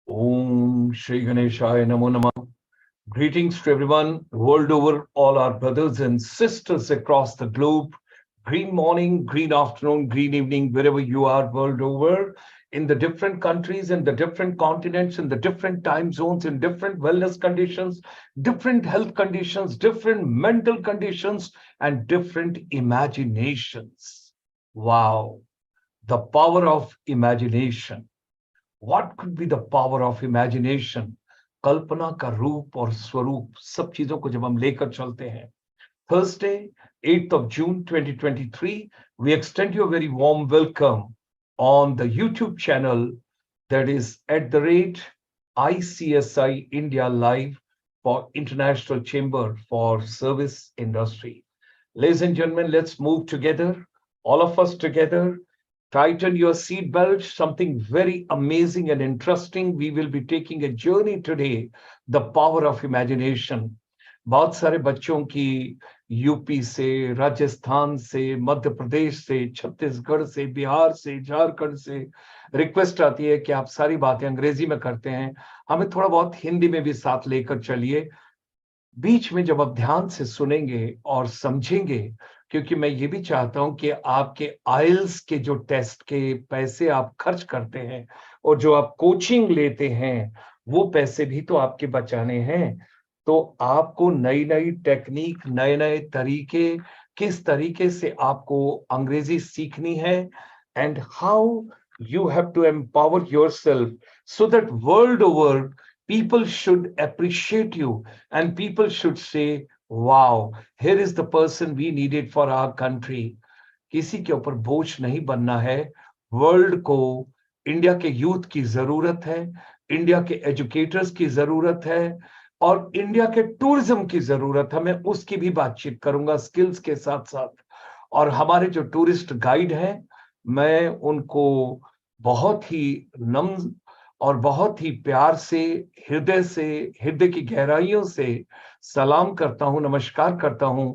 Om Shri Ganeshaya Namo Namah. Greetings to everyone world over, all our brothers and sisters across the globe. Green morning, green afternoon, green evening, wherever you are world over, in the different countries, in the different continents, in the different time zones, in different wellness conditions, different health conditions, different mental conditions, and different imaginations. Wow, the power of imagination. What could be the power of imagination? कल्पना का रूप और स्वरूप सब चीजों को जब हम लेकर चलते हैं. Thursday, 8th of June 2023, we extend you a very warm welcome on the YouTube channel that is at the rate ICSI India Live for International Chamber for Service Industry. Ladies and gentlemen, let's move together, all of us together. Tighten your seatbelt. Something very amazing and interesting. We will be taking a journey today. The power of imagination. बहुत सारे बच्चों की UP से, राजस्थान से, मध्य प्रदेश से, छत्तीसगढ़ से, बिहार से, झारखंड से रिक्वेस्ट आती है कि आप सारी बातें अंग्रेजी में करते हैं, हमें थोड़ा बहुत हिंदी में भी साथ लेकर चलिए. बीच में जब आप ध्यान से सुनेंगे और समझेंगे, क्योंकि मैं ये भी चाहता हूं कि आपके आइल्स के जो टेस्ट के पैसे आप खर्च करते हैं और जो आप कोचिंग लेते हैं, वो पैसे भी तो आपके बचाने हैं. तो आपको नई नई टेक्निक, नए नए तरीके, किस तरीके से आपको अंग्रेजी सीखनी है, and how you have to empower yourself so that world over people should appreciate you and people should say, wow, here is the person we needed for our country. किसी के ऊपर बोझ नहीं बनना है. वर्ल्ड को इंडिया के youth की जरूरत है, इंडिया के एजुकेटर्स की जरूरत है और इंडिया के टूरिज्म की जरूरत है. मैं उसकी भी बातचीत करूंगा स्किल्स के साथ साथ. और हमारे जो टूरिस्ट गाइड हैं, मैं उनको बहुत ही नम्र और बहुत ही प्यार से, हृदय की गहराइयों से सलाम करता हूं, नमस्कार करता हूं.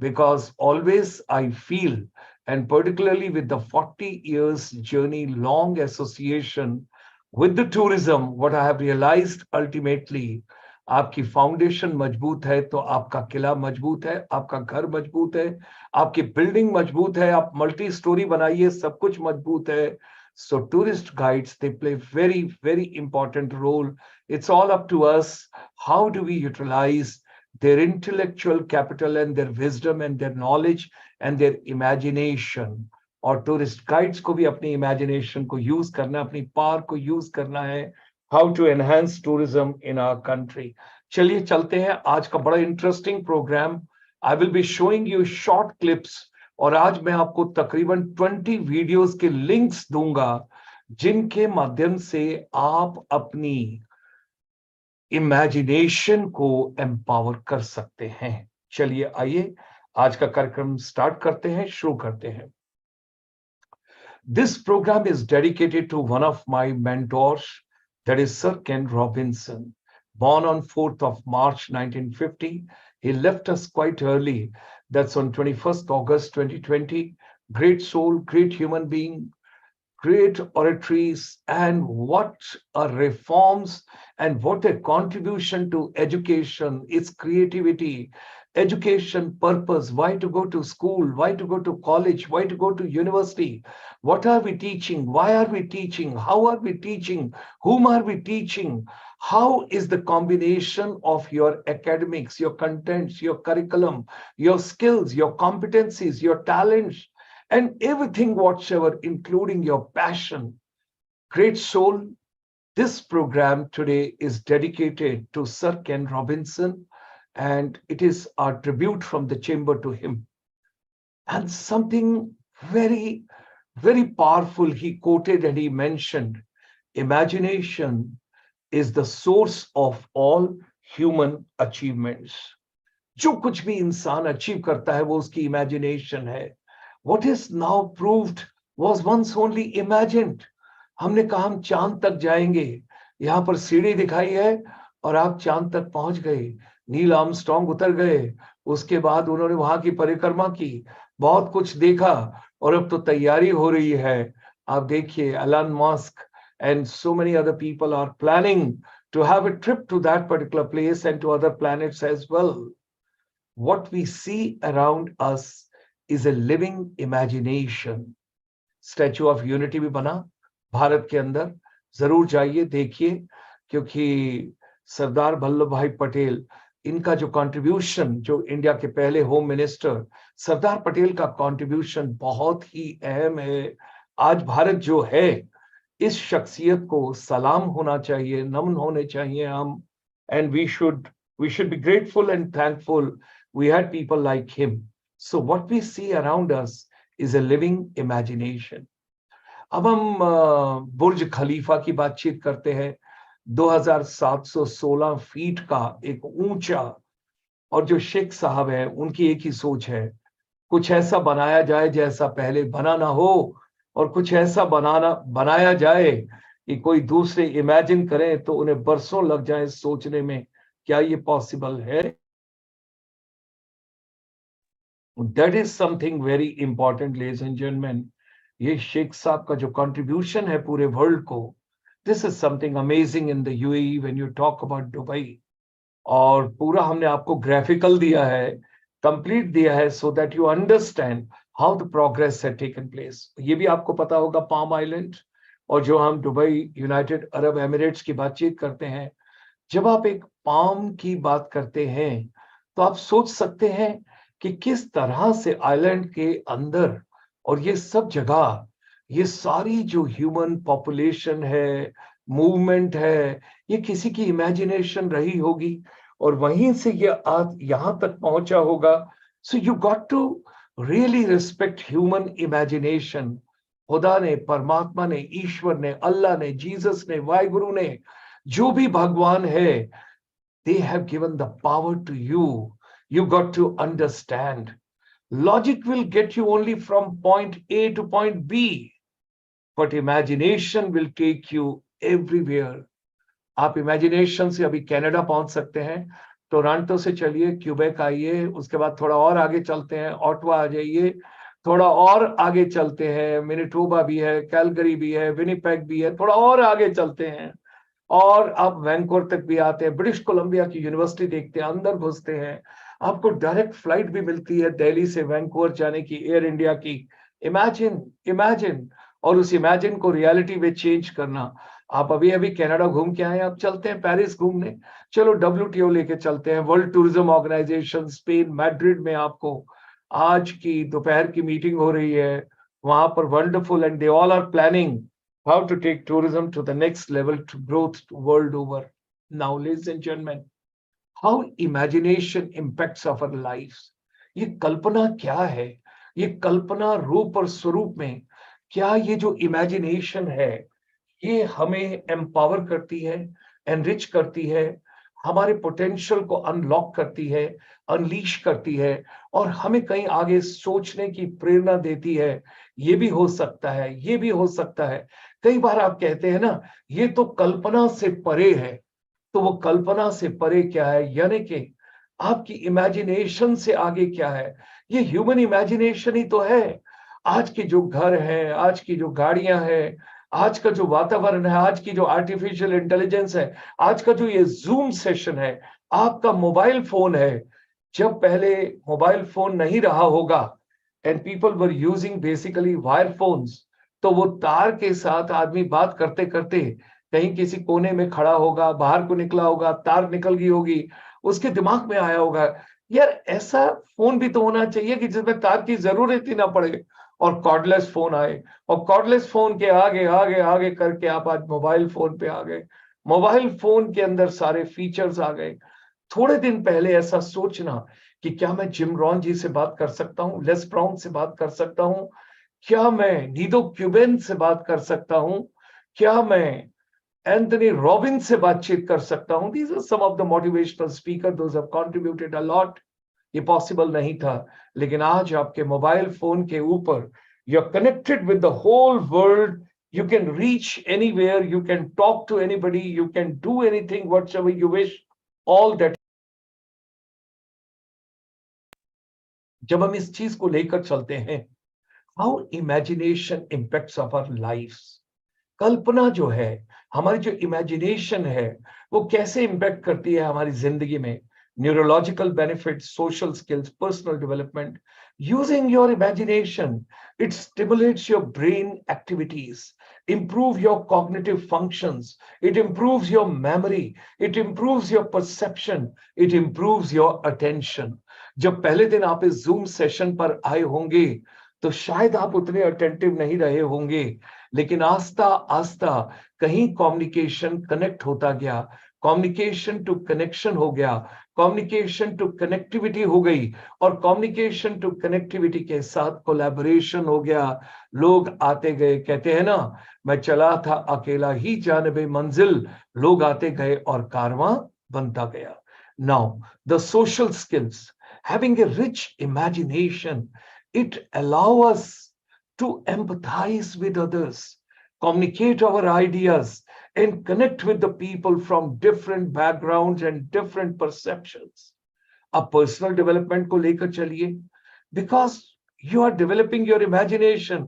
Because always I feel, and particularly with the 40 years journey long association with the tourism, what I have realized ultimately, आपकी फाउंडेशन मजबूत है तो आपका किला मजबूत है, आपका घर मजबूत है, आपकी बिल्डिंग मजबूत है, आप मल्टी स्टोरी बनाइए, सब कुछ मजबूत है. So tourist guides, they play very, very important role. It's all up to us. How do we utilize their intellectual capital and their wisdom and their knowledge and their imagination? और tourist guides को भी अपनी imagination को use करना, अपनी power को use करना है. How to enhance tourism in our country. चलिए चलते हैं. आज का बड़ा interesting programme. I will be showing you short clips और आज मैं आपको तकरीबन 20 वीडियोस के लिंक्स दूंगा जिनके माध्यम से आप अपनी इमेजिनेशन को एम्पावर कर सकते हैं. चलिए आइए आज का कार्यक्रम स्टार्ट करते हैं, शुरू करते हैं. This program is dedicated to one of my mentors, that is Sir Ken Robinson. Born on 4th of March 1950, he left us quite early. That's on 21st August 2020. Great soul, great human being, great oratories, and what a reforms and what a contribution to education, its creativity, education purpose, why to go to school, why to go to college, why to go to university, what are we teaching, why are we teaching, how are we teaching, whom are we teaching, how is the combination of your academics, your contents, your curriculum, your skills, your competencies, your talents, and everything whatsoever, including your passion. Great soul, this program today is dedicated to Sir Ken Robinson, and it is our tribute from the chamber to him. And something very, very powerful he quoted and he mentioned, imagination is the source of all human achievements. जो कुछ भी इंसान achieve करता है वो उसकी imagination है. What is now proved was once only imagined. हमने कहा हम चांद तक जाएंगे, यहाँ पर सीढ़ी दिखाई है और आप चांद तक पहुंच गए. नील आर्मस्ट्रांग उतर गए, उसके बाद उन्होंने वहां की परिक्रमा की, बहुत कुछ देखा और अब तो तैयारी हो रही है. आप देखिए Elon Musk, and so many other people are planning to have a trip to that particular place and to other planets as well. What we see around us is a living imagination. Statue of unity भी बना भारत के अंदर, जरूर जाइए देखिए, क्योंकि सरदार वल्लभ भाई पटेल, इनका जो कंट्रीब्यूशन, जो इंडिया के पहले होम मिनिस्टर सरदार पटेल का कंट्रीब्यूशन बहुत ही अहम है। आज भारत जो है, इस शख्सियत को सलाम होना चाहिए, नमन होने चाहिए हम, and we should be grateful and thankful we had people like him. So what we see around us is a living imagination. अब हम बुर्ज खलीफा की बातचीत करते हैं। 2716 फीट का एक ऊंचा, और जो शेख साहब है उनकी एक ही सोच है, कुछ ऐसा बनाया जाए जैसा पहले बना ना हो, और कुछ ऐसा बनाया जाए कि कोई दूसरे इमेजिन करें तो उन्हें बरसों लग जाए सोचने में क्या ये पॉसिबल है। That is something very important ladies and gentleman. ये शेख साहब का जो कंट्रीब्यूशन है पूरे वर्ल्ड को, this is something amazing in the UAE when you talk about Dubai. और पूरा हमने आपको ग्राफिकल दिया है, कंप्लीट दिया है, so that you understand how the progress had taken place. ये भी आपको पता होगा पाम आइलैंड, और जो हम दुबई यूनाइटेड अरब एमिरेट्स की बातचीत करते हैं, जब आप एक पाम की बात करते हैं तो आप सोच सकते हैं कि किस तरह से आइलैंड के अंदर और ये सब जगह, ये सारी जो ह्यूमन पॉपुलेशन है, मूवमेंट है, ये किसी की इमेजिनेशन रही होगी, और वहीं से ये आज यहां तक पहुंचा होगा। So you got to really respect human imagination. खुदा ने, परमात्मा ने, ईश्वर ने, अल्लाह ने, जीसस ने, वाहिगुरु ने, जो भी भगवान है, they have given the power to you. You got to understand. Logic will get you only from point A to point B, but imagination will take you everywhere. आप इमेजिनेशन से अभी कनाडा पहुंच सकते हैं, टोरंटो से चलिए Quebec आइए, उसके बाद थोड़ा और आगे चलते हैं, ऑटवा आ जाइए, थोड़ा और आगे चलते हैं, मिनिटोबा भी है, कैलगरी भी है, विनिपेग भी है, थोड़ा और आगे चलते हैं, और आप वैंकूवर तक भी आते हैं, ब्रिटिश कोलंबिया की यूनिवर्सिटी देखते हैं, अंदर घुसते हैं, आपको डायरेक्ट फ्लाइट भी मिलती है दिल्ली से वैंकूवर जाने की, एयर इंडिया की। इमेजिन, इमेजिन, और उस इमेजिन को रियलिटी में चेंज करना। आप अभी अभी कनाडा घूम के आए, आप चलते हैं पेरिस घूमने, चलो WTO लेके चलते हैं, world tourism organisation, Spain Madrid में आपको आज की दोपहर की मीटिंग हो रही है, वहां पर wonderful, and they all are planning how to take tourism to the next level to growth world over. Now, ladies and gentlemen, how imagination impacts our lives. ये कल्पना क्या है? ये कल्पना रूप और स्वरूप में क्या ये जो इमेजिनेशन है, ये हमें एम्पावर करती है, एनरिच करती है, हमारे पोटेंशियल को अनलॉक करती है, अनलीश करती है, और हमें कहीं आगे सोचने की प्रेरणा देती है। ये भी हो सकता है, ये भी हो सकता है। कई बार आप कहते हैं ना, ये तो कल्पना से परे है। तो वो कल्पना से परे क्या है, यानी कि आपकी इमेजिनेशन से आगे क्या है? ये ह्यूमन इमेजिनेशन ही तो है। आज के जो घर हैं, आज की जो गाड़ियां हैं, आज का जो वातावरण है, आज की जो आर्टिफिशियल इंटेलिजेंस है, आज का जो ये जूम सेशन है, आपका मोबाइल फोन है। जब पहले मोबाइल फोन नहीं रहा होगा and people were using basically wire phones, तो वो तार के साथ आदमी बात करते करते कहीं किसी कोने में खड़ा होगा, बाहर को निकला होगा, तार निकल गई होगी, उसके दिमाग में आया होगा, यार ऐसा फोन भी तो होना चाहिए कि जिसमें तार की जरूरत ही ना पड़े, और कॉर्डलेस फोन आए, और कॉर्डलेस फोन के आगे आगे आगे करके आप आज मोबाइल फोन पे आ गए। मोबाइल फोन के अंदर सारे फीचर्स आ गए। थोड़े दिन पहले ऐसा सोचना कि क्या मैं जिम रॉन जी से बात कर सकता हूँ, लेस ब्राउन से बात कर सकता हूँ, क्या मैं नीदो क्यूबेन से बात कर सकता हूं, क्या मैं एंथनी रॉबिन से बातचीत कर सकता हूं। These are some of the motivational speaker those have contributed a lot. ये पॉसिबल नहीं था, लेकिन आज आपके मोबाइल फोन के ऊपर you are connected with the whole world. You can reach anywhere, you can talk to anybody, you can do anything whatever you wish, all that. जब हम इस चीज को लेकर चलते हैं, how imagination impacts our lives, कल्पना जो है, हमारी जो इमेजिनेशन है, वो कैसे इम्पैक्ट करती है हमारी जिंदगी में। Neurological benefits, social skills, personal development. Using your imagination, it stimulates your brain activities, improve your cognitive functions, it improves your memory, it improves your perception, it improves your attention. जब पहले दिन आप इस जूम सेशन पर आए होंगे तो शायद आप उतने अटेंटिव नहीं रहे होंगे, लेकिन आस्ता आस्ता कहीं कम्युनिकेशन कनेक्ट होता गया, कम्युनिकेशन टू कनेक्शन हो गया, कम्युनिकेशन टू कनेक्टिविटी हो गई, और कम्युनिकेशन टू कनेक्टिविटी के साथ कोलैबोरेशन हो गया। लोग आते गए, कहते हैं ना, मैं चला था अकेला ही जानबे मंजिल, लोग आते गए और कारवां बनता गया। Now the social skills, having a rich imagination, it allows us to empathize with others, communicate our ideas, and connect with the people from different backgrounds and different perceptions. अब पर्सनल डेवलपमेंट को लेकर चलिए, because you are developing your imagination,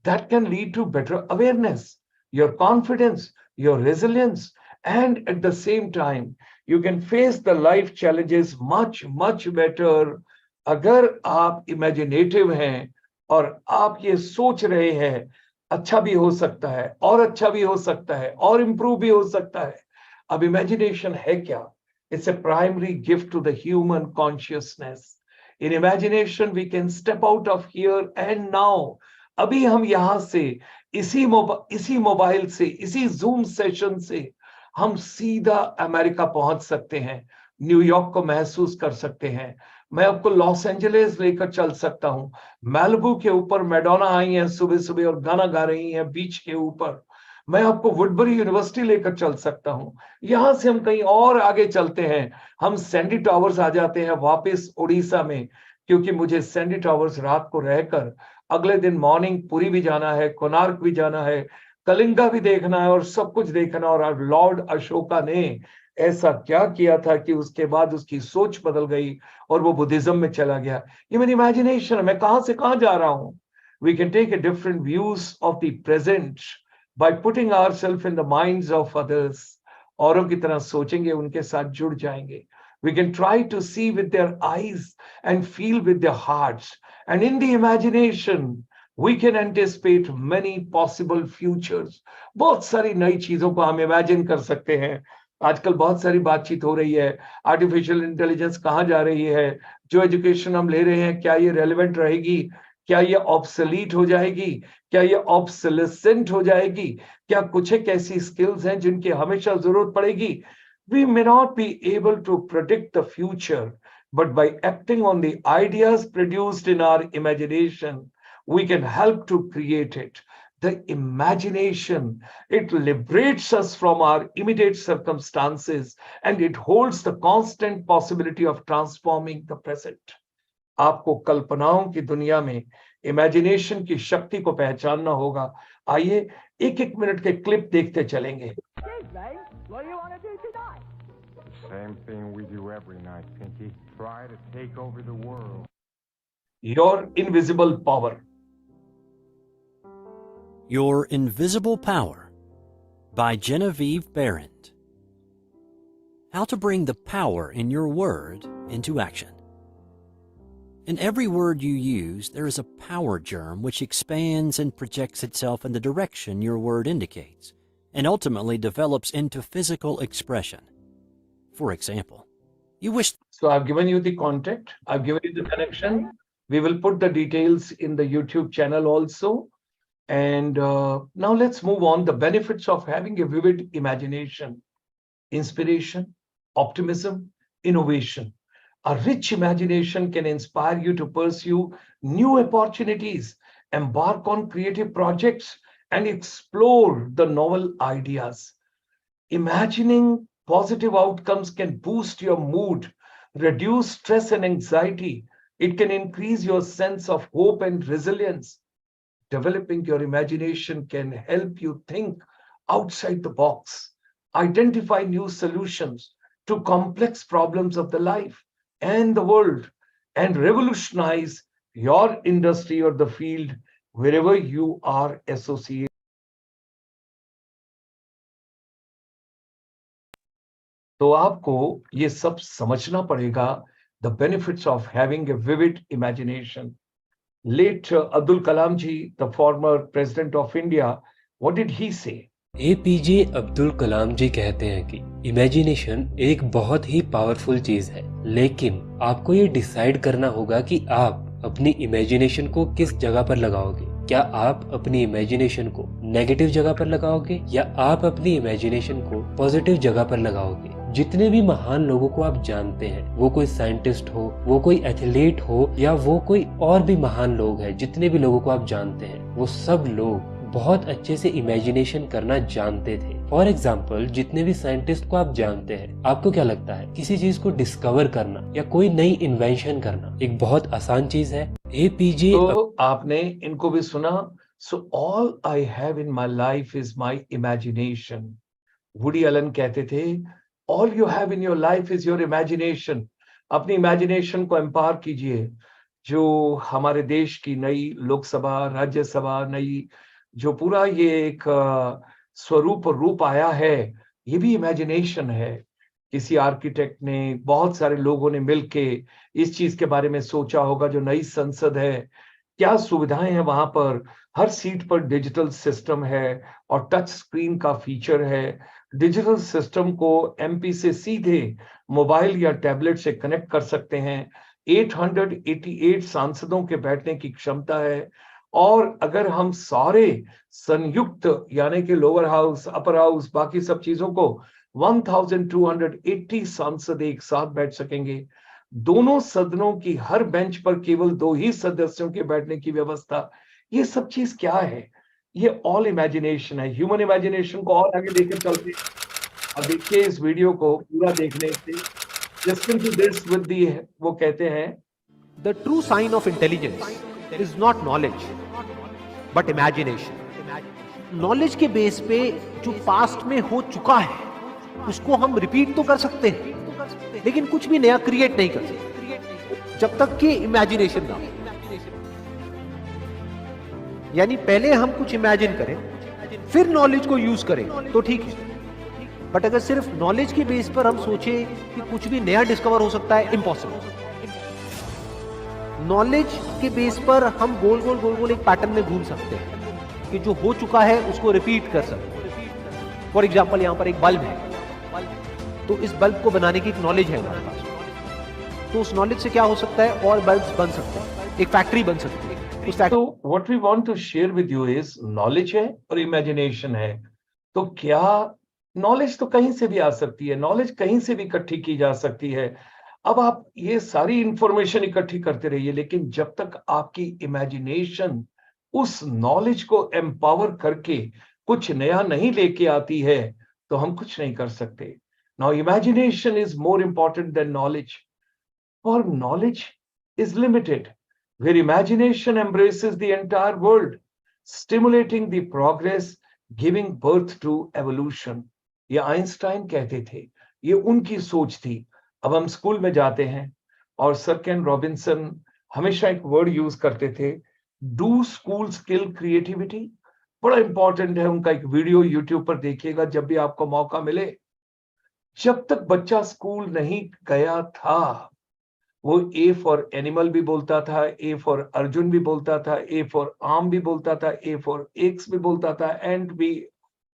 that can lead to better awareness, your confidence, your resilience, and at the same time, you can face the life challenges much, much better. अगर आप imaginative हैं और आप ये सोच रहे हैं अच्छा भी हो सकता है, और अच्छा भी हो सकता है, और improve भी हो सकता है। अब imagination है क्या? It's a primary gift to the human consciousness. In imagination, we can step out of here and now. अभी हम यहां से इसी मोबाइल से, इसी जूम सेशन से हम सीधा अमेरिका पहुंच सकते हैं, न्यूयॉर्क को महसूस कर सकते हैं। मैं आपको लॉस एंजलिस लेकर चल सकता हूं। मैलिबू के ऊपर मैडोना आई हैं सुबह सुबह और गाना गा रही हैं बीच के ऊपर। मैं आपको वुडबरी यूनिवर्सिटी लेकर चल सकता हूं। यहां से हम कहीं और आगे चलते हैं, हम सैंडी टावर्स आ जाते हैं वापस उड़ीसा में, क्योंकि मुझे सैंडी टावर्स रात को रहकर अगले दिन मॉर्निंग पुरी भी जाना है, कोणार्क भी जाना है, कलिंगा भी देखना है, और सब कुछ देखना। और लॉर्ड अशोका ने ऐसा क्या किया था कि उसके बाद उसकी सोच बदल गई और वो बुद्धिज्म में चला गया। ये मेरी इमेजिनेशन, मैं कहां से कहां जा रहा हूं। We can take a different views of the present by putting ourself in the minds of others. औरों की तरह सोचेंगे, उनके साथ जुड़ जाएंगे। We can try to see with their eyes and feel with their hearts. And in the imagination, we can anticipate many possible futures. बहुत सारी नई चीजों को हम इमेजिन कर सकते हैं। आजकल बहुत सारी बातचीत हो रही है, आर्टिफिशियल इंटेलिजेंस कहाँ जा रही है, जो एजुकेशन हम ले रहे हैं क्या ये रेलेवेंट रहेगी, क्या ये ऑब्सोलीट हो जाएगी, क्या ये ऑब्सोलेसेंट हो जाएगी, क्या कुछ एक ऐसी स्किल्स हैं जिनकी हमेशा जरूरत पड़ेगी। We may not be able to predict the future, but by acting on the ideas produced in our imagination, we can help to create it. The imagination, it liberates us from our immediate circumstances, and it holds the constant possibility of transforming the present. आपको कल्पनाओं की दुनिया में imagination की शक्ति को पहचानना होगा। आइए एक एक मिनट के क्लिप देखते चलेंगे। What do you want to do tonight? Same thing we do every night, Pinky. Try to take over the world. Your invisible power. Your Invisible Power by Genevieve Behrend. How to bring the power in your word into action. In every word you use, there is a power germ which expands and projects itself in the direction your word indicates, and ultimately develops into physical expression. For example, you wish... So I've given you the contact, I've given you the connection. We will put the details in the YouTube channel also. And now let's move on. The benefits of having a vivid imagination: inspiration, optimism, innovation. A rich imagination can inspire you to pursue new opportunities, embark on creative projects, and explore the novel ideas. Imagining positive outcomes can boost your mood, reduce stress and anxiety. It can increase your sense of hope and resilience. Developing your imagination can help you think outside the box, identify new solutions to complex problems of the life and the world, and revolutionize your industry or the field wherever you are associated. तो आपको ये सब समझना पड़ेगा, the benefits of having a vivid imagination. Late Abdul Kalam ji, the former president of India, what did he say? APJ Abdul Kalam ji कहते हैं कि imagination एक बहुत ही पावरफुल चीज है, लेकिन आपको ये डिसाइड करना होगा कि आप अपनी इमेजिनेशन को किस जगह पर लगाओगे. क्या आप अपनी इमेजिनेशन को नेगेटिव जगह पर लगाओगे या आप अपनी इमेजिनेशन को पॉजिटिव जगह पर लगाओगे. जितने भी महान लोगों को आप जानते हैं, वो कोई साइंटिस्ट हो, वो कोई एथलीट हो या वो कोई और भी महान लोग हैं, जितने भी लोगों को आप जानते हैं, वो सब लोग बहुत अच्छे से इमेजिनेशन करना जानते थे. फॉर एग्जाम्पल, जितने भी साइंटिस्ट को आप जानते हैं, आपको क्या लगता है किसी चीज को डिस्कवर करना या कोई नई इन्वेंशन करना एक बहुत आसान चीज है? एपीजे तो आपने इनको भी सुना. So all I have in my life is my imagination. Woody Allen कहते थे, all you have in your life is your imagination. अपनी इमेजिनेशन को एम्पावर कीजिए. जो हमारे देश की नई लोकसभा, राज्यसभा, नई जो पूरा ये एक स्वरूप और रूप आया है, ये भी इमेजिनेशन है. किसी आर्किटेक्ट ने, बहुत सारे लोगों ने मिलके इस चीज के बारे में सोचा होगा. जो नई संसद है, क्या सुविधाएं हैं वहां पर. हर सीट पर डिजिटल सिस्टम है और टच स्क्रीन का फीचर है. डिजिटल सिस्टम को एमपी से सीधे मोबाइल या टैबलेट से कनेक्ट कर सकते हैं. 888 सांसदों के बैठने की क्षमता है. और अगर हम सारे संयुक्त यानी कि लोअर हाउस, अपर हाउस, बाकी सब चीजों को 1280 सांसद एक साथ बैठ सकेंगे. दोनों सदनों की हर बेंच पर केवल 2 ही सदस्यों के बैठने की व्यवस्था. ये सब चीज क्या है? ये ऑल इमेजिनेशन है. ह्यूमन इमेजिनेशन को और आगे लेकर चलते हैं. अब देखिए इस वीडियो को पूरा देखने से, listen to this with the, वो कहते हैं, The true sign of intelligence is not knowledge, but imagination. Knowledge के बेस पे जो पास्ट में हो चुका है उसको हम रिपीट तो कर सकते हैं, लेकिन कुछ भी नया क्रिएट नहीं कर सकते जब तक कि इमेजिनेशन ना हो. यानी पहले हम कुछ इमेजिन करें, फिर नॉलेज को यूज करें तो ठीक है. बट अगर सिर्फ नॉलेज के बेस पर हम सोचे कि कुछ भी नया डिस्कवर हो सकता है, इम्पॉसिबल. नॉलेज के बेस पर हम गोल गोल गोल गोल एक पैटर्न में घूम सकते हैं कि जो हो चुका है उसको रिपीट कर सकते हैं. फॉर एग्जाम्पल, यहां पर एक बल्ब है, तो इस बल्ब को बनाने की एक नॉलेज है हमारे पास, तो उस नॉलेज से क्या हो सकता है, और बल्ब्स बन सकते हैं, एक फैक्ट्री बन सकती है. तो what we want to share with you is, knowledge है और इमेजिनेशन है. तो क्या नॉलेज तो कहीं से भी आ सकती है, नॉलेज कहीं से भी इकट्ठी की जा सकती है. अब आप ये सारी इंफॉर्मेशन इकट्ठी करते रहिए, लेकिन जब तक आपकी इमेजिनेशन उस नॉलेज को एम्पावर करके कुछ नया नहीं लेके आती है, तो हम कुछ नहीं कर सकते. Now imagination is more important than knowledge, for knowledge is limited, where imagination embraces the entire world, stimulating the progress, giving birth to evolution. ये आइंस्टाइन कहते थे, ये उनकी सोच थी. अब हम स्कूल में जाते हैं और सर केन रॉबिन्सन हमेशा एक वर्ड यूज करते थे, डू स्कूल स्किल क्रिएटिविटी. बड़ा इंपॉर्टेंट है. उनका एक वीडियो यूट्यूब पर देखिएगा जब भी आपको मौका मिले. जब तक बच्चा स्कूल नहीं गया था, वो ए फॉर एनिमल भी बोलता था, ए फॉर अर्जुन भी बोलता था, ए फॉर आर्म भी बोलता था, ए फॉर एक्स भी बोलता था, एंड भी,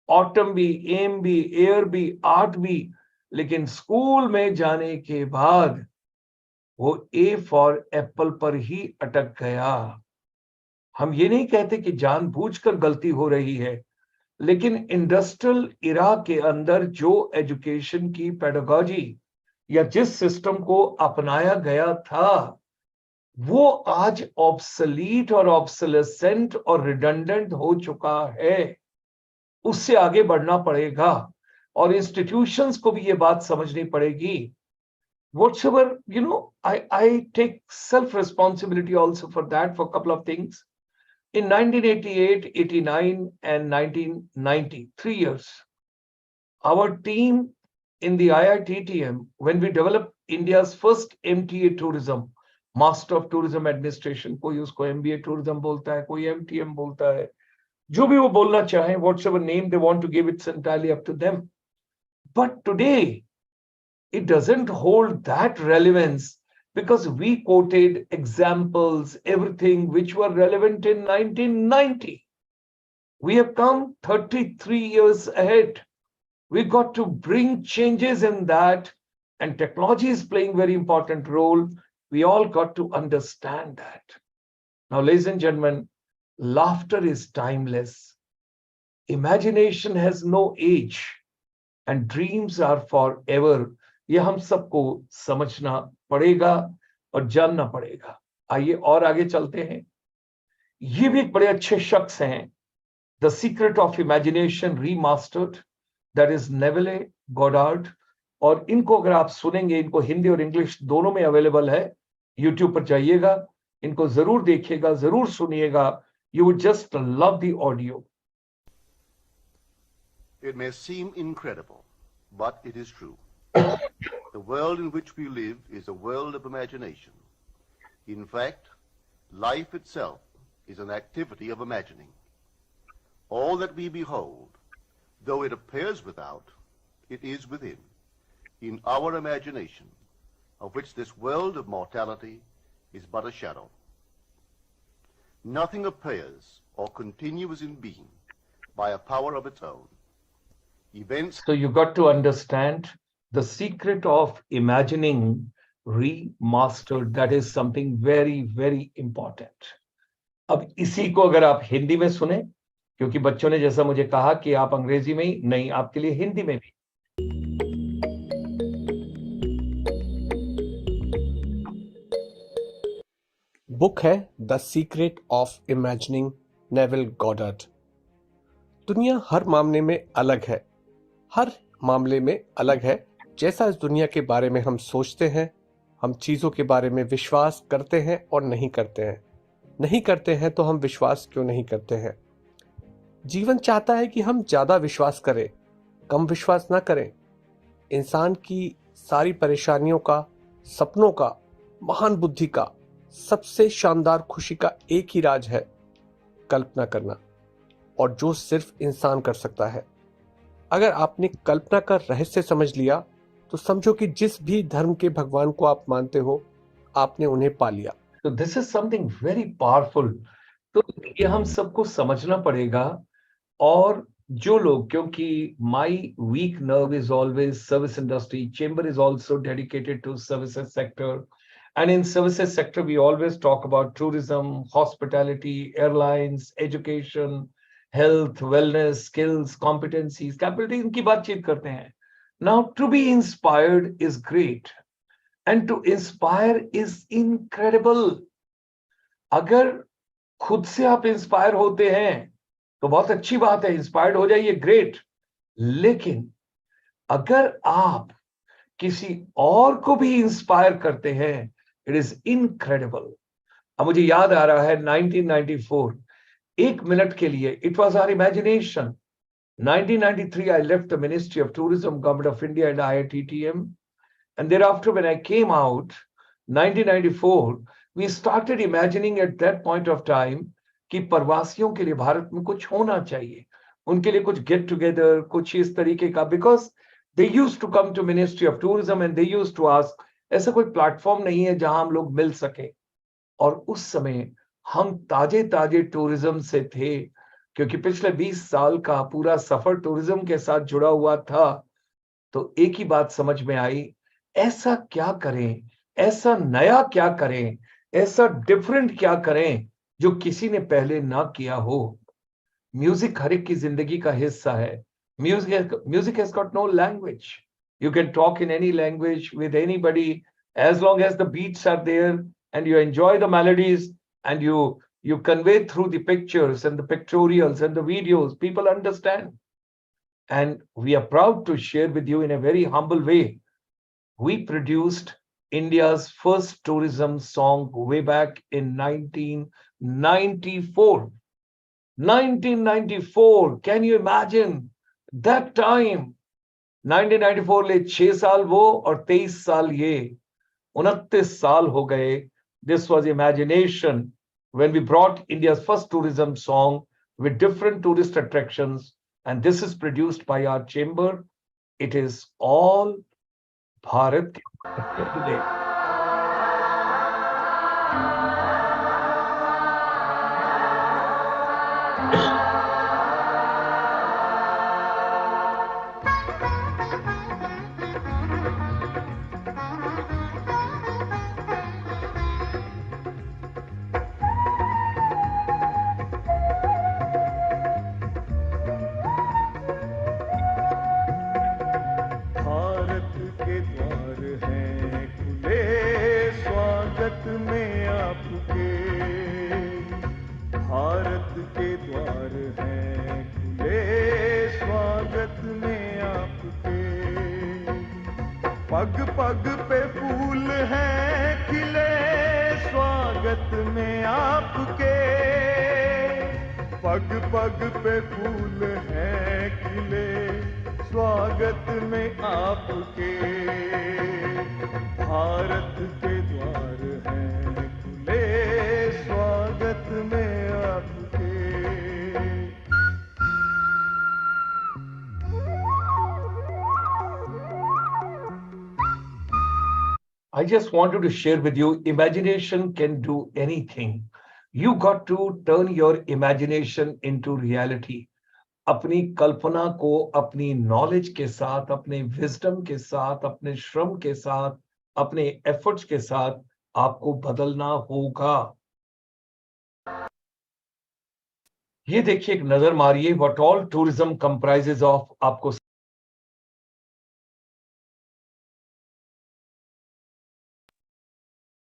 ऑटम भी, एम भी, एयर भी, आर्ट भी. लेकिन स्कूल में जाने के बाद वो ए फॉर एप्पल पर ही अटक गया. हम ये नहीं कहते कि जानबूझकर गलती हो रही है, लेकिन इंडस्ट्रियल इरा के अंदर जो एजुकेशन की पेडागॉजी या जिस सिस्टम को अपनाया गया था, वो आज ऑब्सलीट और ऑब्सोलेसेंट और रिडंडेंट हो चुका है. उससे आगे बढ़ना पड़ेगा और इंस्टीट्यूशंस को भी ये बात समझनी पड़ेगी. Whatsoever, I take self responsibility also for that, for a couple of things. In 1988, 89 and 1990, 3 years, our team in the IITTM, when we developed India's first MTA tourism, Master of Tourism Administration, कोई उसको MBA tourism बोलता है, कोई MTM बोलता है, जो भी वो बोलना चाहे, whatsoever name they want to give, it's entirely up to them. But today, it doesn't hold that relevance because we quoted examples, everything which were relevant in 1990. We have come 33 years ahead. We got to bring changes in that, and technology is playing very important role. We all got to understand that. Now, ladies and gentlemen, laughter is timeless. Imagination has no age, and dreams are forever. ये हम सबको समझना पड़ेगा और जानना पड़ेगा. आइए और आगे चलते हैं. ये भी एक बड़े अच्छे शख्स हैं. The secret of imagination remastered, that is Neville Goddard. और इनको अगर आप सुनेंगे, इनको हिंदी और इंग्लिश दोनों में अवेलेबल है. यूट्यूब पर जाइएगा, इनको जरूर देखिएगा, जरूर सुनिएगा. You would just love the audio. It may seem incredible, but it is true. The world in which we live is a world of imagination. In fact, life itself is an activity of imagining. All that we behold, though it appears without, it is within, in our imagination, of which this world of mortality is but a shadow. Nothing appears or continues in being by a power of its own. Events. So you got to understand the secret of imagining remastered. That is something very, very important. अब इसी को अगर आप हिंदी में सुने, क्योंकि बच्चों ने जैसा मुझे कहा कि आप अंग्रेजी में ही नहीं, आपके लिए हिंदी में भी. बुक है the secret of imagining, Neville Goddard. दुनिया हर मामले में अलग है, हर मामले में अलग है. जैसा इस दुनिया के बारे में हम सोचते हैं, हम चीज़ों के बारे में विश्वास करते हैं और नहीं करते हैं. नहीं करते हैं तो हम विश्वास क्यों नहीं करते हैं? जीवन चाहता है कि हम ज़्यादा विश्वास करें, कम विश्वास ना करें. इंसान की सारी परेशानियों का, सपनों का, महान बुद्धि का, सबसे शानदार खुशी का एक ही राज है, कल्पना करना, और जो सिर्फ इंसान कर सकता है. अगर आपने कल्पना का रहस्य समझ लिया तो समझो कि जिस भी धर्म के भगवान को आप मानते हो, आपने उन्हें पा लिया. तो this is something very powerful. तो ये हम सबको समझना पड़ेगा. और जो लोग, क्योंकि my weak nerve is always service industry, chamber is also dedicated to services sector, and in services sector we always talk about tourism, hospitality, airlines, education, health, wellness, skills, competencies, capabilities, इनकी बातचीत करते हैं. Now to be inspired is great and to inspire is incredible. अगर खुद से आप inspire होते हैं तो बहुत अच्छी बात है, इंस्पायर्ड हो जाइए, ग्रेट. लेकिन अगर आप किसी और को भी इंस्पायर करते हैं, इट इज इनक्रेडिबल. अब मुझे याद आ रहा है 1994, एक मिनट के लिए, it was our imagination. 1993 I left the Ministry of Tourism, Government of India and IITTM, and thereafter when I came out 1994, we started imagining at that point of time कि प्रवासियों के लिए भारत में कुछ होना चाहिए, उनके लिए कुछ गेट टुगेदर, कुछ इस तरीके का, because they used to come to Ministry of Tourism and they used to ask, ऐसा कोई प्लेटफॉर्म नहीं है जहां हम लोग मिल सके. और उस समय हम ताजे ताजे टूरिज्म से थे, क्योंकि पिछले 20 साल का पूरा सफर टूरिज्म के साथ जुड़ा हुआ था. तो एक ही बात समझ में आई, ऐसा क्या करें, ऐसा नया क्या करें, ऐसा डिफरेंट क्या करें जो किसी ने पहले ना किया हो. म्यूजिक हर एक की जिंदगी का हिस्सा है. Music has got no language. You can talk in any language with anybody as long as the beats are there and you enjoy the melodies and you convey through the pictures and the pictorials and the videos. People understand. And we are proud to share with you in a very humble way. We produced India's first tourism song way back in 1994. 1994, can you imagine? That time 1994 ले 6 साल वो और 23 साल ये, 29 साल हो गए. This was imagination when we brought India's first tourism song with different tourist attractions, and this is produced by our chamber. It is all Bharat के भारत के द्वार हैं खुले स्वागत में आपके। भारत के द्वार हैं खुले स्वागत में आपके। पग पग पे फूल हैं खिले स्वागत में आपके। पग पग पे फूल हैं खिले स्वागत में आपके। भारत के द्वार हैं खुले स्वागत में आपके। I just wanted to share with you, imagination can do anything. You got to turn your imagination into reality. अपनी कल्पना को अपनी नॉलेज के साथ, अपने विजडम के साथ, अपने श्रम के साथ, अपने एफर्ट्स के साथ आपको बदलना होगा। ये देखिए, एक नजर मारिए, what all tourism comprises of. आपको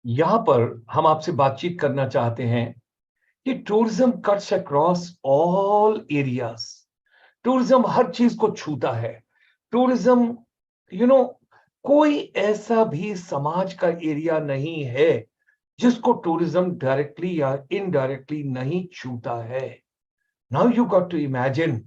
यहां पर हम आपसे बातचीत करना चाहते हैं कि tourism cuts across all areas. Tourism हर चीज को छूता है। टूरिज्म कोई ऐसा भी समाज का एरिया नहीं है जिसको टूरिज्म डायरेक्टली या इनडायरेक्टली नहीं छूता है। Now you got to imagine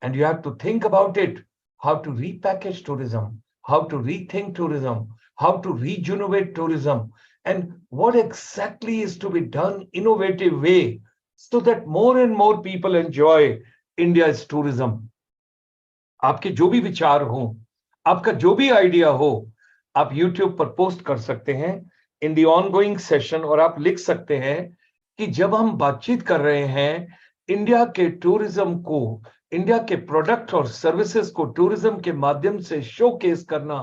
and you have to think about it, how to repackage tourism, how to rethink tourism, how to regenerate tourism, and what exactly is to be done innovative way so that more and more people enjoy India's tourism. आपके जो भी विचार हो, आपका जो भी idea हो, आप YouTube पर पोस्ट कर सकते हैं इन द ऑनगोइंग सेशन, और आप लिख सकते हैं कि जब हम बातचीत कर रहे हैं इंडिया के टूरिज्म को, इंडिया के प्रोडक्ट और सर्विसेज को टूरिज्म के माध्यम से शोकेस करना,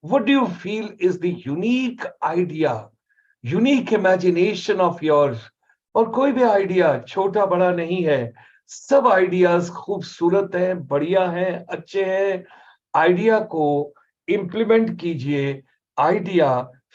what do you feel is the unique idea, unique imagination of yours. और कोई भी आइडिया छोटा बड़ा नहीं है, सब आइडियाज खूबसूरत हैं, बढ़िया हैं, अच्छे हैं। आइडिया को इंप्लीमेंट कीजिए। आइडिया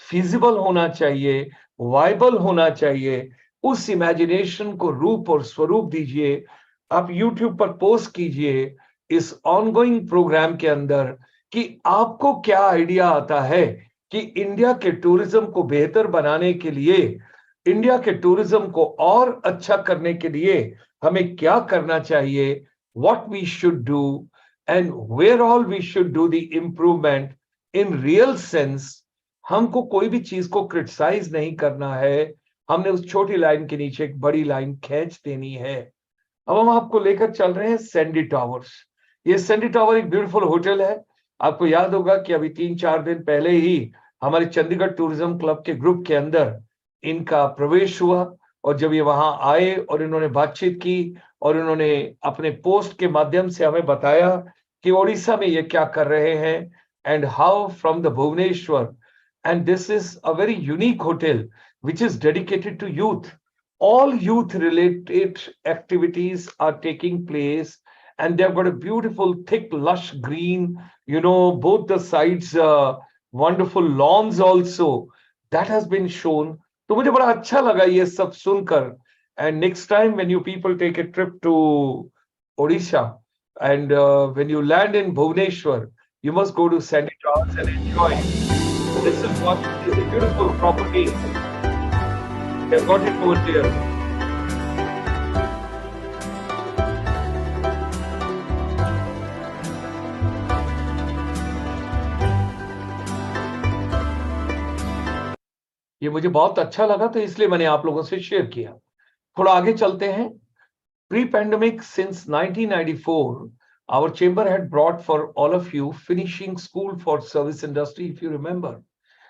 फिजिबल होना चाहिए, वायबल होना चाहिए। उस इमेजिनेशन को रूप और स्वरूप दीजिए। आप YouTube पर पोस्ट कीजिए इस ऑनगोइंग प्रोग्राम के अंदर कि आपको क्या आइडिया आता है कि इंडिया के टूरिज्म को बेहतर बनाने के लिए, इंडिया के टूरिज्म को और अच्छा करने के लिए हमें क्या करना चाहिए, what we should do and where all we should do the improvement in real sense. हमको कोई भी चीज को क्रिटिसाइज नहीं करना है, हमने उस छोटी लाइन के नीचे एक बड़ी लाइन खींच देनी है। अब हम आपको लेकर चल रहे हैं सैंडी टावर्स। ये सैंडी टावर एक ब्यूटीफुल होटल है। आपको याद होगा कि अभी 3-4 दिन पहले ही हमारे चंडीगढ़ टूरिज्म क्लब के ग्रुप के अंदर इनका प्रवेश हुआ, और जब ये वहां आए और इन्होंने बातचीत की और इन्होंने अपने पोस्ट के माध्यम से हमें बताया कि ओडिशा में ये क्या कर रहे हैं, and how from the Bhubaneswar, and this is a very unique hotel which is dedicated to youth. All youth related activities are taking place, and they've got a beautiful thick lush green, both the sides, wonderful lawns also that has been shown. तो मुझे बड़ा अच्छा लगा ये सब सुनकर। And next time when you people take a trip to Odisha, and when you land in Bhubaneswar, you must go to Sandy Towers and enjoy. This is what is a beautiful property. They've got it over there. ये मुझे बहुत अच्छा लगा, तो इसलिए मैंने आप लोगों से शेयर किया। थोड़ा आगे चलते हैं। Pre pandemic since 1994 our chamber had brought for all of you finishing school for service industry, if you remember.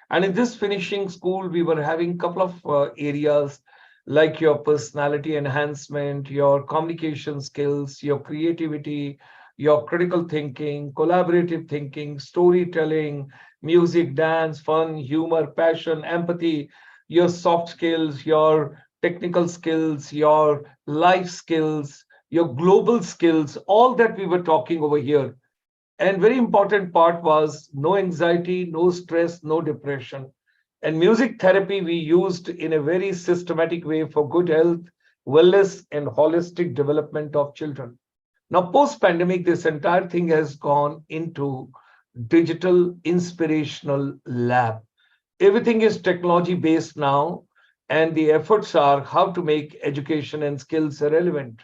And in this finishing school, we were having a couple of areas like your personality enhancement, your communication skills, your creativity, your critical thinking, collaborative thinking, storytelling, music, dance, fun, humor, passion, empathy, your soft skills, your technical skills, your life skills, your global skills, all that we were talking over here. And very important part was no anxiety, no stress, no depression. And music therapy we used in a very systematic way for good health, wellness, and holistic development of children. Now, post-pandemic, this entire thing has gone into digital inspirational lab. Everything is technology based now, and the efforts are how to make education and skills relevant.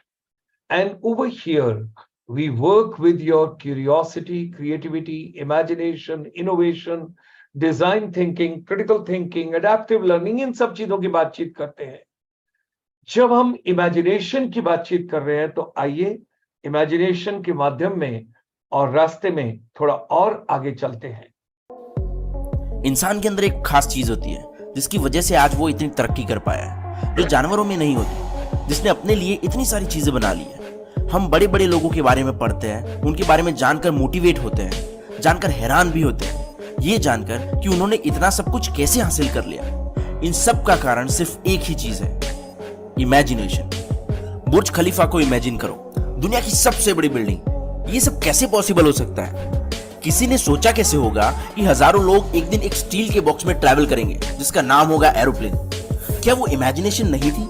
And over here, we work with your curiosity, creativity, imagination, innovation, design thinking, critical thinking, adaptive learning, इन सब चीजों की बातचीत करते हैं. जब हम imagination की बातचीत कर रहे हैं तो आइए इमेजिनेशन के माध्यम में और रास्ते में थोड़ा और आगे चलते हैं. इंसान के अंदर एक खास चीज होती है जिसकी वजह से आज वो इतनी तरक्की कर पाया है, जो जानवरों में नहीं होती, जिसने अपने लिए इतनी सारी चीजें बना ली है. हम बड़े बड़े लोगों के बारे में पढ़ते हैं, उनके बारे में जानकर मोटिवेट होते हैं, जानकर हैरान भी होते हैं, ये जानकर कि उन्होंने इतना सब कुछ कैसे हासिल कर लिया. इन सब का कारण सिर्फ एक ही चीज है, इमेजिनेशन. बुर्ज खलीफा को इमेजिन करो, दुनिया की सबसे बड़ी बिल्डिंग. ये सब कैसे पॉसिबल हो सकता है? किसी ने सोचा कैसे होगा कि हजारों लोग एक दिन एक स्टील के बॉक्स में ट्रैवल करेंगे जिसका नाम होगा एरोप्लेन? क्या वो इमेजिनेशन नहीं थी?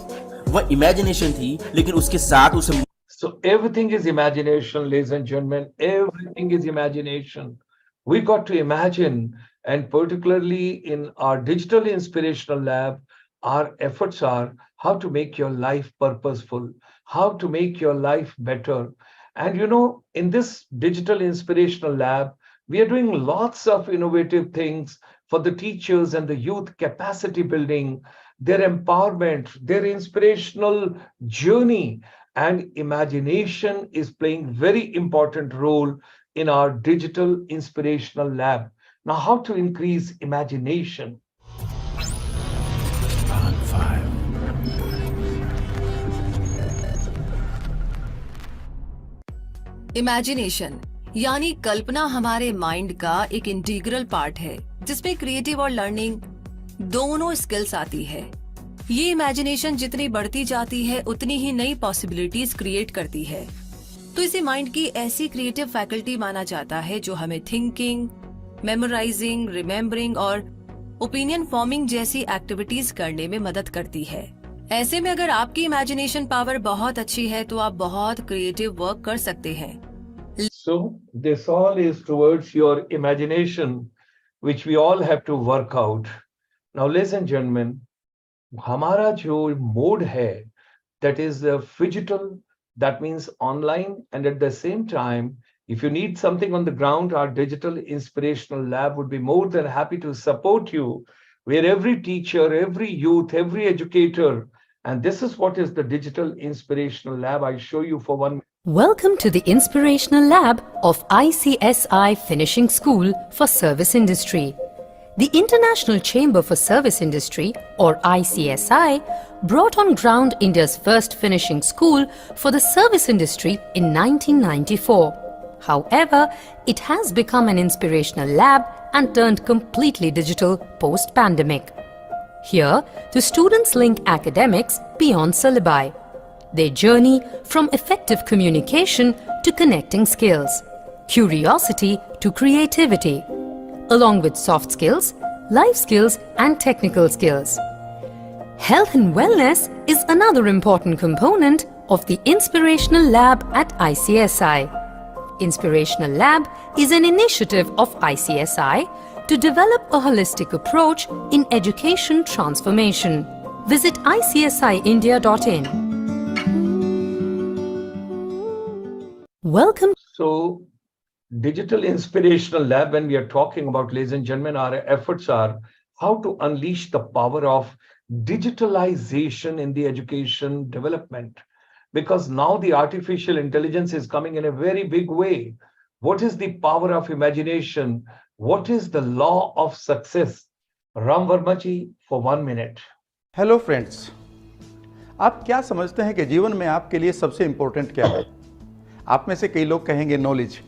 वह इमेजिनेशन थी, लेकिन उसके साथ उसे So everything is imagination, ladies and gentlemen. Everything is imagination. We got to imagine, and particularly in our digital inspirational lab, our efforts are how to make your life purposeful, how to make your life better. And you know, in this digital inspirational lab, we are doing lots of innovative things for the teachers and the youth, capacity building, their empowerment, their inspirational journey. And imagination is playing very important role in our digital inspirational lab. Now, how to increase imagination? Imagination यानी कल्पना हमारे mind का एक integral part है, जिसमें creative और learning दोनों skills आती है. ये इमेजिनेशन जितनी बढ़ती जाती है उतनी ही नई पॉसिबिलिटीज क्रिएट करती है. तो इसे माइंड की ऐसी क्रिएटिव फैकल्टी माना जाता है जो हमें थिंकिंग, मेमोराइजिंग, रिमेम्बरिंग और ओपिनियन फॉर्मिंग जैसी एक्टिविटीज करने में मदद करती है. ऐसे में अगर आपकी इमेजिनेशन पावर बहुत अच्छी है तो आप बहुत क्रिएटिव वर्क कर सकते हैं. So this all is towards your imagination, which we all have to work out. Now, ladies and gentlemen, हमारा जो मोड है, that is phygital, that means online, and at the same time, if you need something on the ground, our digital inspirational lab would be more than happy to support you, where every teacher, every youth, every educator, and this is what is the digital inspirational lab. I show you for 1 minute. Welcome to the Inspirational Lab of ICSI Finishing School for Service Industry. The International Chamber for Service Industry, or ICSI, brought on ground India's first finishing school for the service industry in 1994. However, it has become an inspirational lab and turned completely digital post-pandemic. Here, the students link academics beyond syllabi. They journey from effective communication to connecting skills, curiosity to creativity, along with soft skills, life skills and technical skills. Health and wellness is another important component of the Inspirational Lab at ICSI. Inspirational Lab is an initiative of ICSI to develop a holistic approach in education transformation. Visit icsiindia.in. Welcome. So, Digital Inspirational Lab, when we are talking about, ladies and gentlemen, our efforts are how to unleash the power of digitalization in the education development. because now the artificial intelligence is coming in a very big way. What is the power of imagination? What is the law of success? Ram Verma ji, for 1 minute. Hello friends, आप क्या समझते हैं कि जीवन में आपके लिए सबसे इंपॉर्टेंट क्या है? आप में से कई लोग कहेंगे नॉलेज,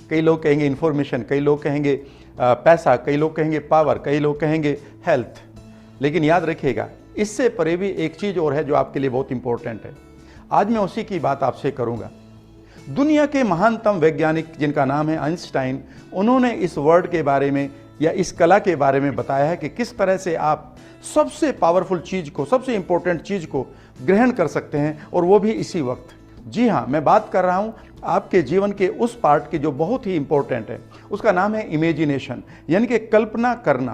कई लोग कहेंगे इंफॉर्मेशन, कई लोग कहेंगे पैसा, कई लोग कहेंगे पावर, कई लोग कहेंगे हेल्थ। लेकिन याद रखिएगा, इससे परे भी एक चीज़ और है जो आपके लिए बहुत इंपॉर्टेंट है। आज मैं उसी की बात आपसे करूंगा। दुनिया के महानतम वैज्ञानिक जिनका नाम है आइंस्टाइन, उन्होंने इस वर्ड के बारे में या इस कला के बारे में बताया है कि किस तरह से आप सबसे पावरफुल चीज़ को, सबसे इंपॉर्टेंट चीज़ को ग्रहण कर सकते हैं, और वो भी इसी वक्त। जी हाँ, मैं बात कर रहा हूँ आपके जीवन के उस पार्ट की जो बहुत ही इंपॉर्टेंट है। उसका नाम है इमेजिनेशन, यानी कि कल्पना करना।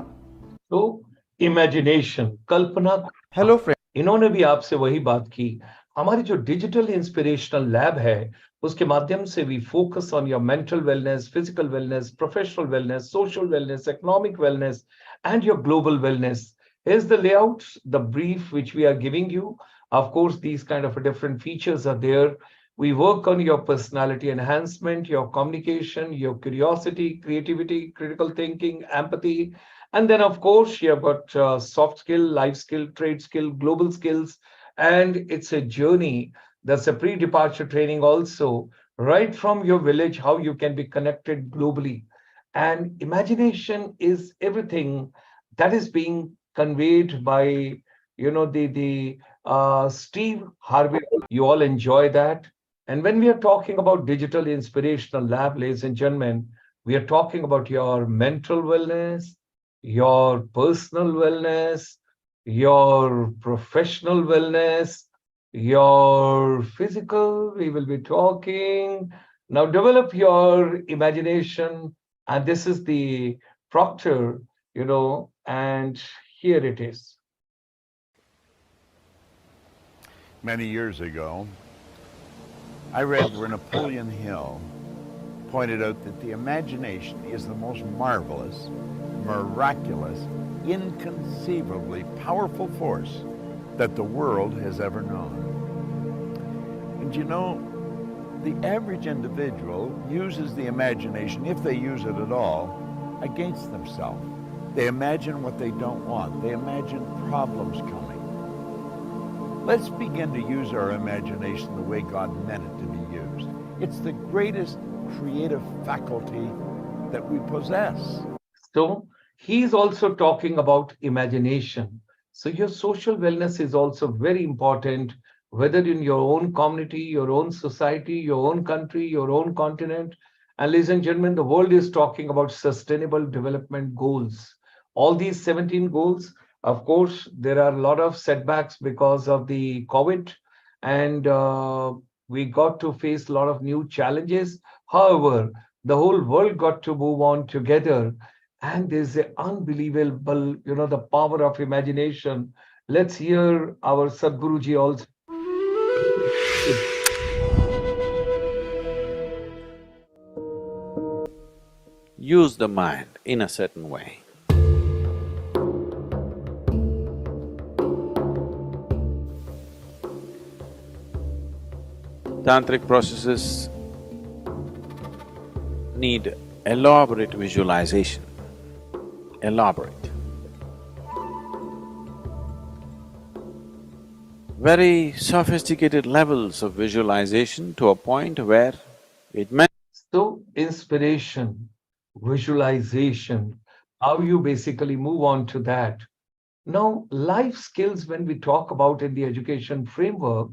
तो इमेजिनेशन, कल्पना। हेलो फ्रेंड, इन्होंने भी आपसे वही बात की। हमारी जो डिजिटल इंस्पिरेशनल लैब है, उसके माध्यम से we focus on your mental wellness, physical wellness, professional wellness, social wellness, economic wellness, and your global wellness. Here's the layout, the brief which we are giving you. Of course, these kind of different features are there. We work on your personality enhancement, your communication, your curiosity, creativity, critical thinking, empathy. And then, of course, you have got soft skill, life skill, trade skill, global skills. And it's a journey. That's a pre-departure training also, right from your village, how you can be connected globally. And imagination is everything that is being conveyed by, the Steve Harvey. You all enjoy that. And when we are talking about digital inspirational lab, ladies and gentlemen, we are talking about your mental wellness, your personal wellness, your professional wellness, your physical. We will be talking. Now develop your imagination. And this is the proctor, and here it is. Many years ago, I read where Napoleon Hill pointed out that the imagination is the most marvelous, miraculous, inconceivably powerful force that the world has ever known. And the average individual uses the imagination, if they use it at all, against themselves. They imagine what they don't want. They imagine problems coming. Let's begin to use our imagination the way God meant it to be used. It's the greatest creative faculty that we possess. So he's also talking about imagination. So your social wellness is also very important, whether in your own community, your own society, your own country, your own continent. And ladies and gentlemen, the world is talking about sustainable development goals. All these 17 goals, of course, there are a lot of setbacks because of the COVID, and we got to face a lot of new challenges. However, the whole world got to move on together, and there's an unbelievable, the power of imagination. Let's hear our Sadhguruji also. Use the mind in a certain way. Tantric processes need elaborate visualization. Elaborate. Very sophisticated levels of visualization to a point where it may… So inspiration, visualization, how you basically move on to that. Now, life skills, when we talk about in the education framework,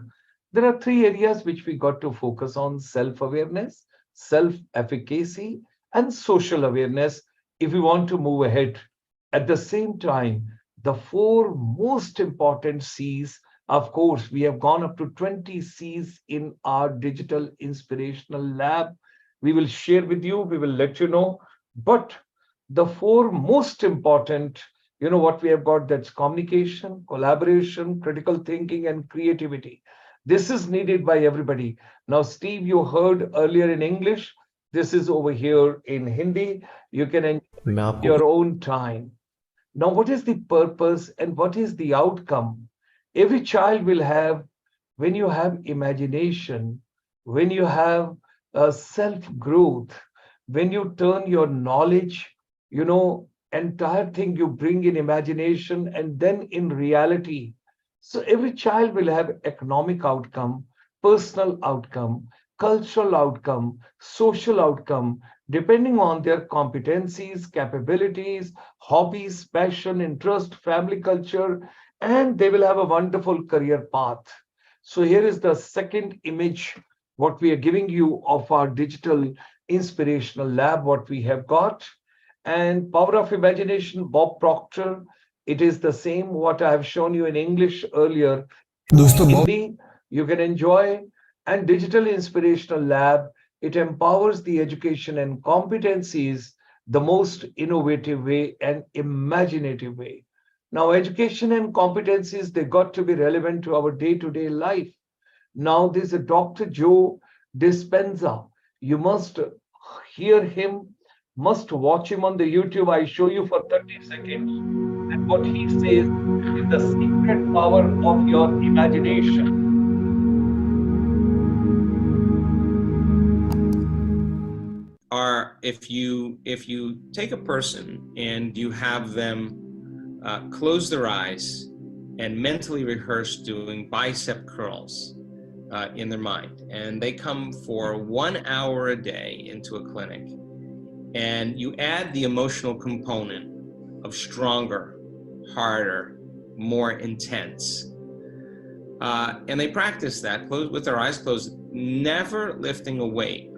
there are 3 areas which we got to focus on: self-awareness, self-efficacy, and social awareness if we want to move ahead. At the same time, the 4 most important C's, of course, we have gone up to 20 C's in our digital inspirational lab. We will share with you, we will let you know. But the 4 most important, what we have got, that's communication, collaboration, critical thinking, and creativity. This is needed by everybody. Now, Steve, you heard earlier in English. This is over here in Hindi. You can enjoy your own time. Now, what is the purpose and what is the outcome? Every child will have when you have imagination, when you have self-growth, when you turn your knowledge, entire thing you bring in imagination and then in reality. So every child will have economic outcome, personal outcome, cultural outcome, social outcome, depending on their competencies, capabilities, hobbies, passion, interest, family culture, and they will have a wonderful career path. So here is the second image, what we are giving you of our digital inspirational lab, what we have got. And power of imagination, Bob Proctor. It is the same what I have shown you in English earlier. Hindi, you can enjoy. And digital inspirational lab, it empowers the education and competencies the most innovative way and imaginative way. Now, education and competencies, they got to be relevant to our day-to-day life. Now, there's a Dr. Joe Dispenza. You must hear him, must watch him on the YouTube. I show you for 30 seconds. And what he says is the secret power of your imagination. Are if you take a person and you have them close their eyes and mentally rehearse doing bicep curls in their mind, and they come for 1 hour a day into a clinic, and you add the emotional component of stronger, harder, more intense, and they practice that with their eyes closed, never lifting a weight.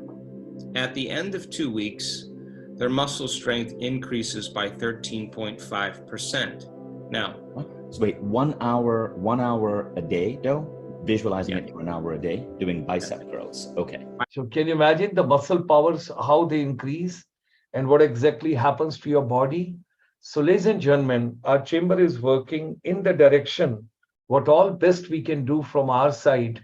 At the end of 2 weeks, their muscle strength increases by 13.5%. Now, so wait, 1 hour a day, though? Visualizing it for an hour a day, doing bicep curls. Okay. So can you imagine the muscle powers, how they increase and what exactly happens to your body? So ladies and gentlemen, our chamber is working in the direction, what all best we can do from our side,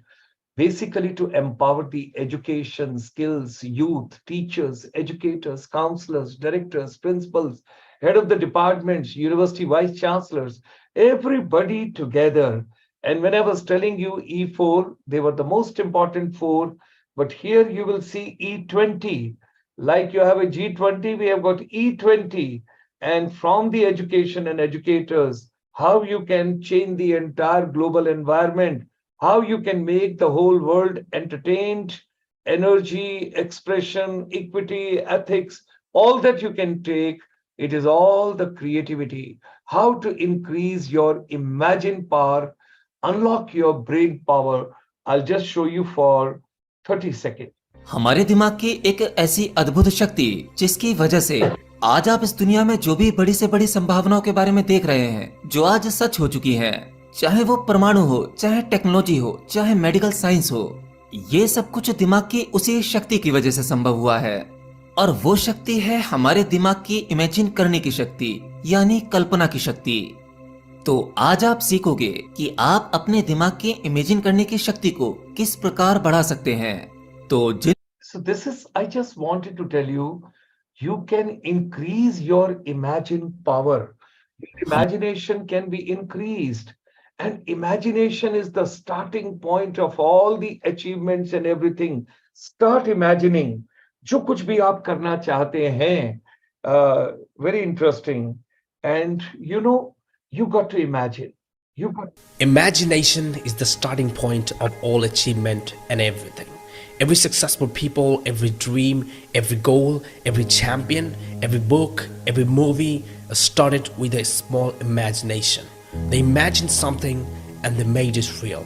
basically to empower the education, skills, youth, teachers, educators, counselors, directors, principals, head of the departments, university vice chancellors, everybody together. And when I was telling you E4, they were the most important four, but here you will see E20. Like you have a G20, we have got E20. And from the education and educators, how you can change the entire global environment, how you can make the whole world entertained, energy, expression, equity, ethics, all that you can take. It is all the creativity, how to increase your imagine power, unlock your brain power. I'll just show you for 30 seconds. हमारे दिमाग की एक ऐसी अद्भुत शक्ति जिसकी वजह से आज आप इस दुनिया में जो भी बड़ी से बड़ी संभावनाओं के बारे में देख रहे हैं, जो आज सच हो चुकी है, चाहे वो परमाणु हो, चाहे टेक्नोलॉजी हो, चाहे मेडिकल साइंस हो, ये सब कुछ दिमाग की उसी शक्ति की वजह से संभव हुआ है। और वो शक्ति है हमारे दिमाग की इमेजिन करने की शक्ति, यानी कल्पना की शक्ति। तो आज आप सीखोगे कि आप अपने दिमाग की इमेजिन करने की शक्ति को किस प्रकार बढ़ा सकते हैं। तो So this is, I just wanted to tell you, you can increase your imagine power. Your imagination can be increased. And imagination is the starting point of all the achievements and everything. Start imagining. जो कुछ भी आप करना चाहते हैं, very interesting. And you got to imagine. Imagination is the starting point of all achievement and everything. Every successful people, every dream, every goal, every champion, every book, every movie started with a small imagination. They imagined something and they made it real.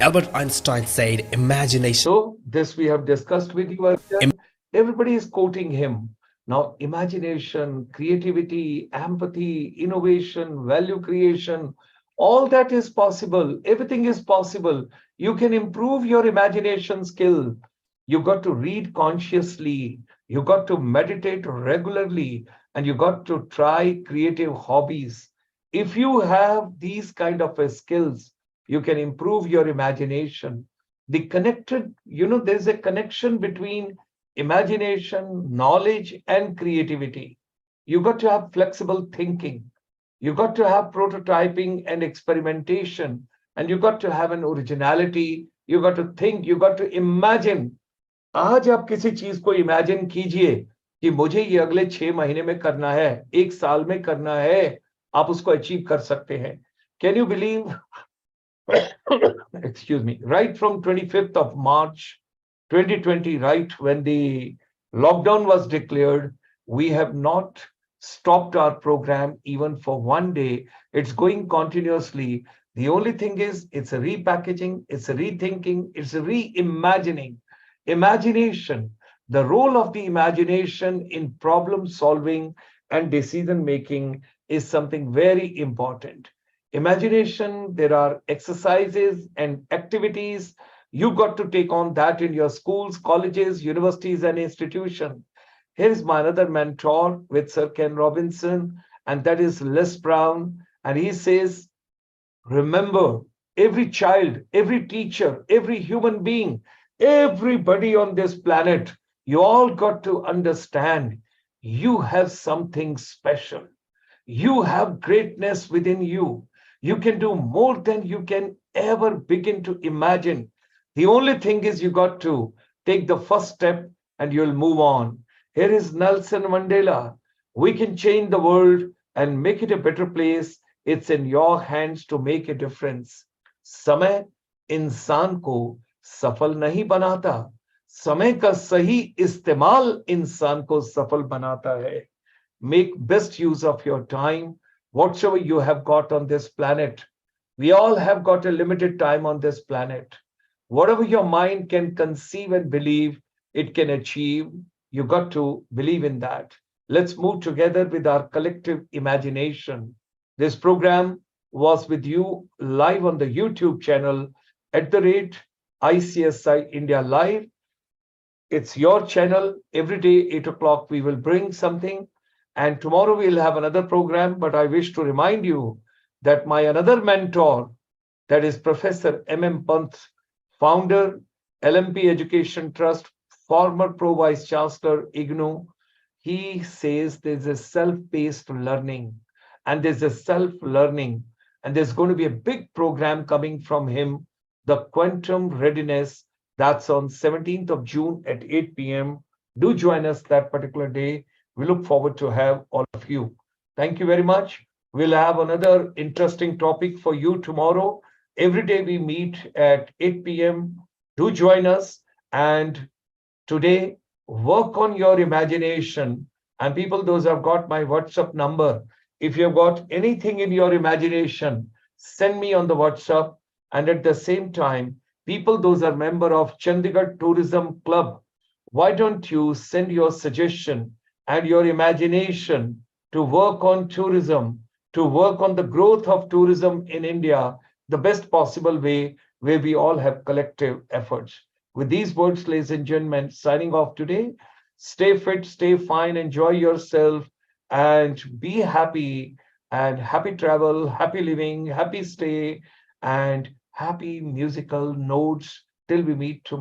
Albert Einstein said, imagination. So this we have discussed with you earlier. Everybody is quoting him. Now, imagination, creativity, empathy, innovation, value creation, all that is possible. Everything is possible. You can improve your imagination skill. You got to read consciously. You got to meditate regularly. And you got to try creative hobbies. If you have these kind of skills, you can improve your imagination. There's a connection between imagination, knowledge, and creativity. You got to have flexible thinking. You got to have prototyping and experimentation and you got to have an originality. You got to think, you got to imagine. आज आप किसी चीज को imagine कीजिए कि मुझे ये अगले 6 महीने में करना है, 1 साल में करना है, आप उसको अचीव कर सकते हैं. Can you believe? Excuse me. Right from 25th of March 2020, right when the lockdown was declared, we have not stopped our program even for one day. It's going continuously. The only thing is, it's a repackaging, it's a rethinking, it's a reimagining. Imagination, the role of the imagination in problem solving and decision making is something very important. Imagination, there are exercises and activities. You got to take on that in your schools, colleges, universities, and institutions. Here's my another mentor with Sir Ken Robinson, and that is Les Brown. And he says, remember, every child, every teacher, every human being, everybody on this planet, you all got to understand you have something special. You have greatness within you. You can do more than you can ever begin to imagine. The only thing is you got to take the first step and you'll move on. Here is Nelson Mandela. We can change the world and make it a better place. It's in your hands to make a difference. समय इंसान को सफल नहीं बनाता, समय का सही इस्तेमाल इंसान को सफल बनाता है. Make best use of your time, whatsoever you have got on this planet. We all have got a limited time on this planet. Whatever your mind can conceive and believe, it can achieve. You got to believe in that. Let's move together with our collective imagination. This program was with you live on the YouTube channel @ICSI India Live. It's your channel. Every day, 8 o'clock, we will bring something. And tomorrow we'll have another program. But I wish to remind you that my another mentor, that is Professor M.M. Pant, founder, LMP Education Trust, former Pro Vice Chancellor, IGNOU, he says there's a self-paced learning and there's a self-learning. And there's going to be a big program coming from him, the Quantum Readiness. That's on 17th of June at 8 p.m. Do join us that particular day. We look forward to have all of you. Thank you very much. We'll have another interesting topic for you tomorrow. Every day we meet at 8 p.m. Do join us. And today, work on your imagination. And people, those who have got my WhatsApp number, if you've got anything in your imagination, send me on the WhatsApp. And at the same time, people, those are member of Chandigarh Tourism Club, why don't you send your suggestion and your imagination to work on tourism, to work on the growth of tourism in India, the best possible way where we all have collective efforts. With these words, ladies and gentlemen, signing off today. Stay fit, stay fine, enjoy yourself, and be happy, and happy travel, happy living, happy stay, and happy musical notes till we meet tomorrow.